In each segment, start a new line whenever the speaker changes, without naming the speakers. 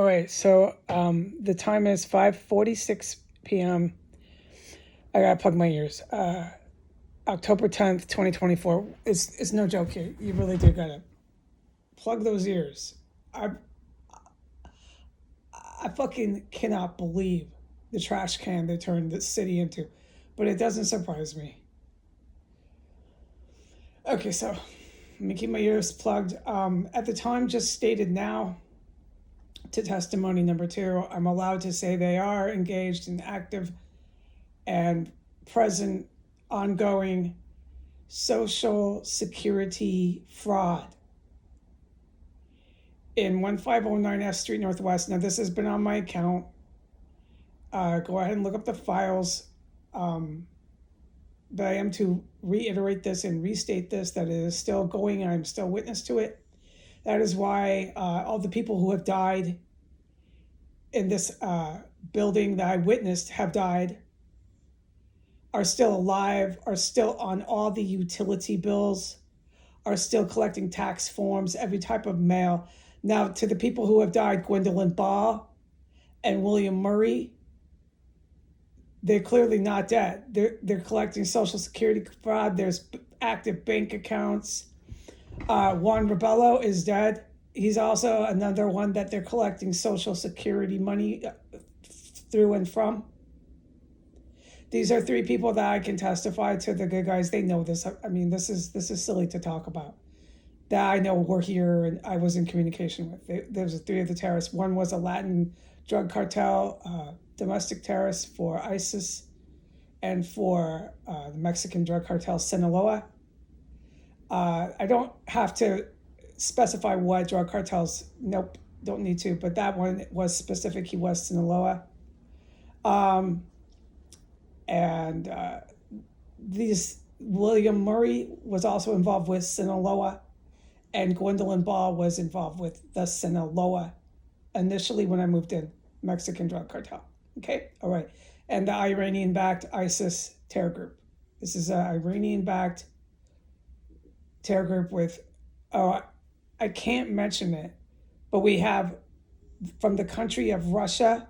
All right, so the time is 5:46 p.m. I gotta plug my ears. October 10th, 2024. It's no joke here. You really do gotta plug those ears. I I fucking cannot believe the trash can they turned this city into, but it doesn't surprise me. Okay, so let me keep my ears plugged. At the time just stated now, to testimony number two, I'm allowed to say they are engaged in active and present ongoing social security fraud in 1509 S Street Northwest. Now, this has been on my account. Go ahead and look up the files. But I am to reiterate this and restate this that it is still going. I'm still witness to it. That is why all the people who have died in this building that I witnessed have died, are still alive, are still on all the utility bills, are still collecting tax forms, every type of mail. Now, to the people who have died, Gwendolyn Ball and William Murray, they're clearly not dead. They're collecting Social Security fraud. There's active bank accounts. Juan Rebello is dead. He's also another one that they're collecting Social Security money through and from. These are three people that I can testify to. The good guys, they know this. I mean, this is silly to talk about. That I know were here and I was in communication with. There was three of the terrorists. One was a Latin drug cartel, domestic terrorist for ISIS, and for the Mexican drug cartel Sinaloa. I don't have to specify what drug cartels. Nope, don't need to. But that one was specific. He was Sinaloa. And these William Murray was also involved with Sinaloa, and Gwendolyn Ball was involved with the Sinaloa initially when I moved in, Mexican drug cartel. Okay, all right. And the Iranian-backed ISIS terror group. This is an Iranian-backed terror group with, oh, I can't mention it, but we have from the country of Russia,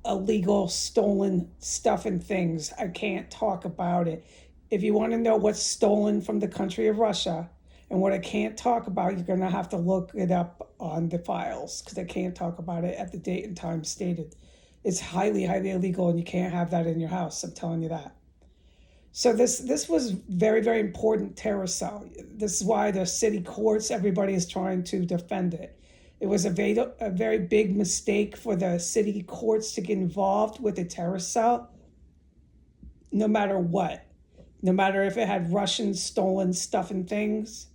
illegal stolen stuff and things. I can't talk about it. If you want to know what's stolen from the country of Russia and what I can't talk about, you're going to have to look it up on the files because I can't talk about it at the date and time stated. It's highly, highly illegal and you can't have that in your house. I'm telling you that. So this was very, very important terror cell. This is why the city courts, everybody is trying to defend it. It was a very big mistake for the city courts to get involved with a terrorist cell, no matter what. No matter if it had Russian stolen stuff and things,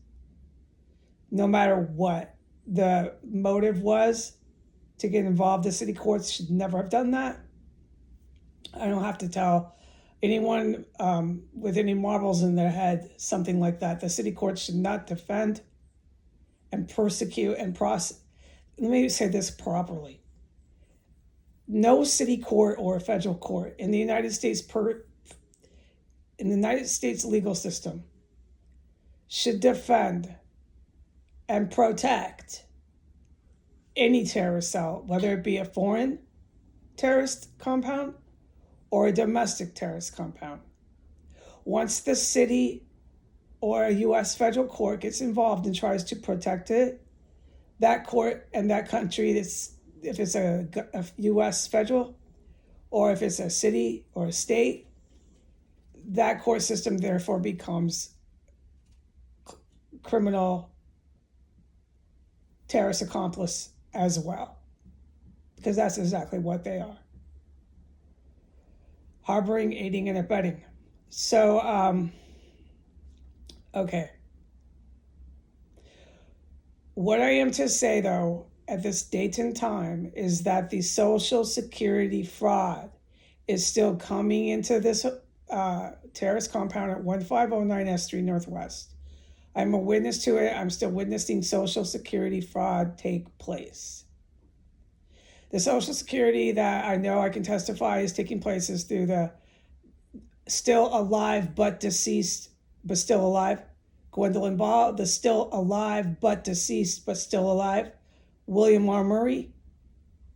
no matter what the motive was to get involved, the city courts should never have done that. I don't have to tell anyone with any marbles in their head something like that. The city courts should not defend and persecute and prosecute. Let me say this properly. No city court or federal court in the United States legal system should defend and protect any terrorist cell, whether it be a foreign terrorist compound or a domestic terrorist compound. Once the city or a U.S. federal court gets involved and tries to protect it, that court and that country, if it's a U.S. federal or if it's a city or a state, that court system therefore becomes criminal terrorist accomplice as well, because that's exactly what they are. Harboring, aiding, and abetting. So, okay. What I am to say, though, at this date and time is that the Social Security fraud is still coming into this terrorist compound at 1509 S Street Northwest. I'm a witness to it. I'm still witnessing Social Security fraud take place. The Social Security that I know I can testify is taking place is through the still alive but deceased, but still alive, Gwendolyn Ball, the still alive but deceased but still alive, William R. Murray,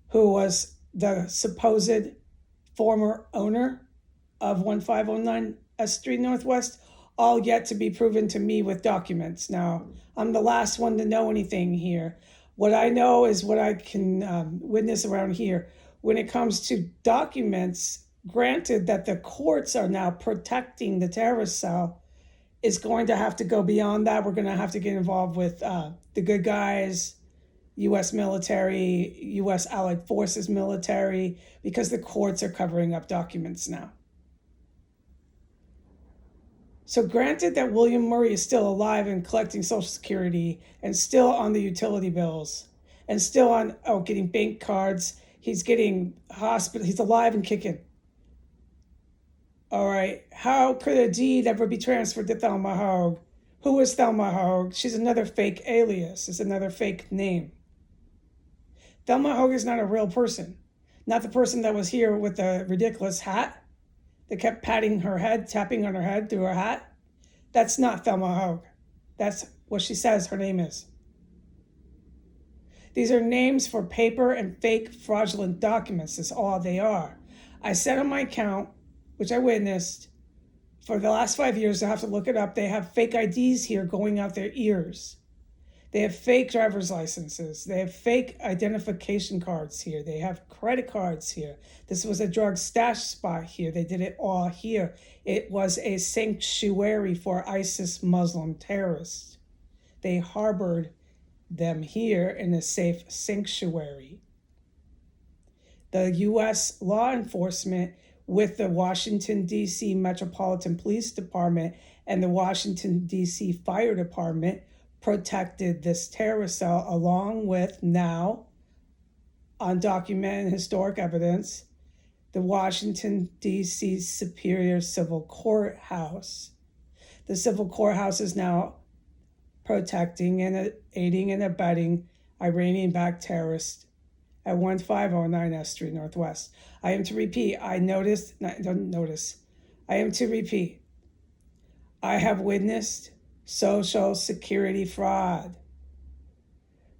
who was the supposed former owner of 1509 S Street Northwest, all yet to be proven to me with documents. Now, I'm the last one to know anything here. What I know is what I can witness around here. When it comes to documents, granted that the courts are now protecting the terrorist cell, is going to have to go beyond that. We're going to have to get involved with the good guys, U.S. military, U.S. Allied Forces military, because the courts are covering up documents now. So granted that William Murray is still alive and collecting Social Security and still on the utility bills and still on, getting bank cards. He's getting hospital. He's alive and kicking. All right. How could a deed ever be transferred to Thelma Hogue? Who is Thelma Hogue? She's another fake alias. It's another fake name. Thelma Hogue is not a real person. Not the person that was here with the ridiculous hat that kept patting her head, tapping on her head through her hat. That's not Thelma Hogue. That's what she says her name is. These are names for paper and fake fraudulent documents. That's all they are. I said on my account, which I witnessed, for the last 5 years, I have to look it up, they have fake IDs here going out their ears. They have fake driver's licenses. They have fake identification cards here. They have credit cards here. This was a drug stash spot here. They did it all here. It was a sanctuary for ISIS Muslim terrorists. They harbored them here in a safe sanctuary. The U.S. law enforcement with the Washington, D.C. Metropolitan Police Department and the Washington, D.C. Fire Department protected this terrorist cell, along with now, undocumented historic evidence, the Washington, D.C. Superior Civil Courthouse. The Civil Courthouse is now protecting and aiding and abetting Iranian-backed terrorists at 1509 S Street Northwest. I am to repeat, I have witnessed Social Security fraud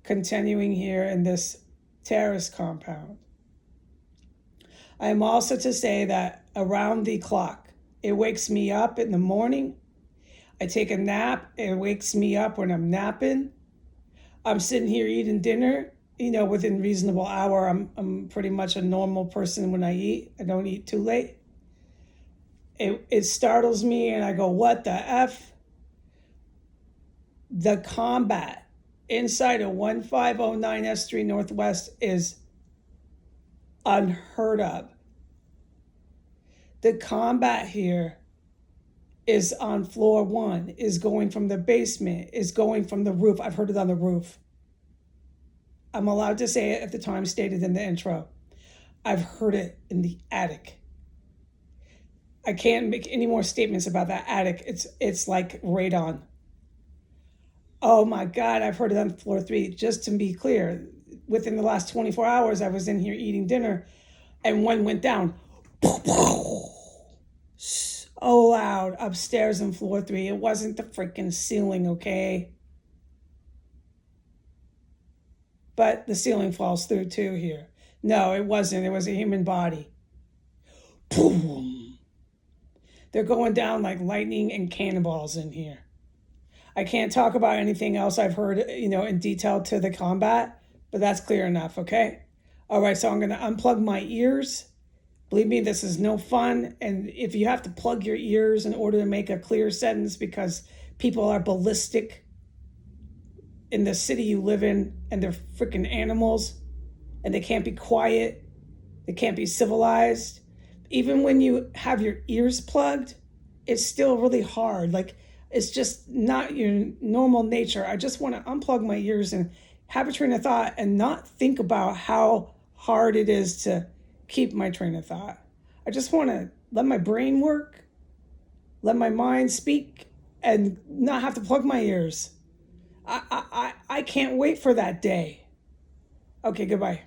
continuing here in this terrorist compound. I am also to say that around the clock, it wakes me up in the morning. I take a nap. It wakes me up when I'm napping. I'm sitting here eating dinner, within reasonable hour. I'm pretty much a normal person when I eat. I don't eat too late. It startles me and I go, what the F? The combat inside of 1509 S Street Northwest is unheard of. The combat here is on floor 1, is going from the basement, is going from the roof. I've heard it on the roof. I'm allowed to say it at the time stated in the intro. I've heard it in the attic. I can't make any more statements about that attic. It's like radon. Oh my God, I've heard it on floor 3. Just to be clear, within the last 24 hours, I was in here eating dinner and one went down. So loud upstairs on floor 3. It wasn't the freaking ceiling, okay? But the ceiling falls through too here. No, it wasn't. It was a human body. Boom. They're going down like lightning and cannonballs in here. I can't talk about anything else I've heard, in detail to the combat, but that's clear enough, okay? All right, so I'm going to unplug my ears. Believe me, this is no fun. And if you have to plug your ears in order to make a clear sentence because people are ballistic in the city you live in and they're freaking animals and they can't be quiet, they can't be civilized. Even when you have your ears plugged, it's still really hard. Like, it's just not your normal nature. I just want to unplug my ears and have a train of thought and not think about how hard it is to keep my train of thought. I just want to let my brain work, let my mind speak, and not have to plug my ears. I can't wait for that day. Okay, goodbye.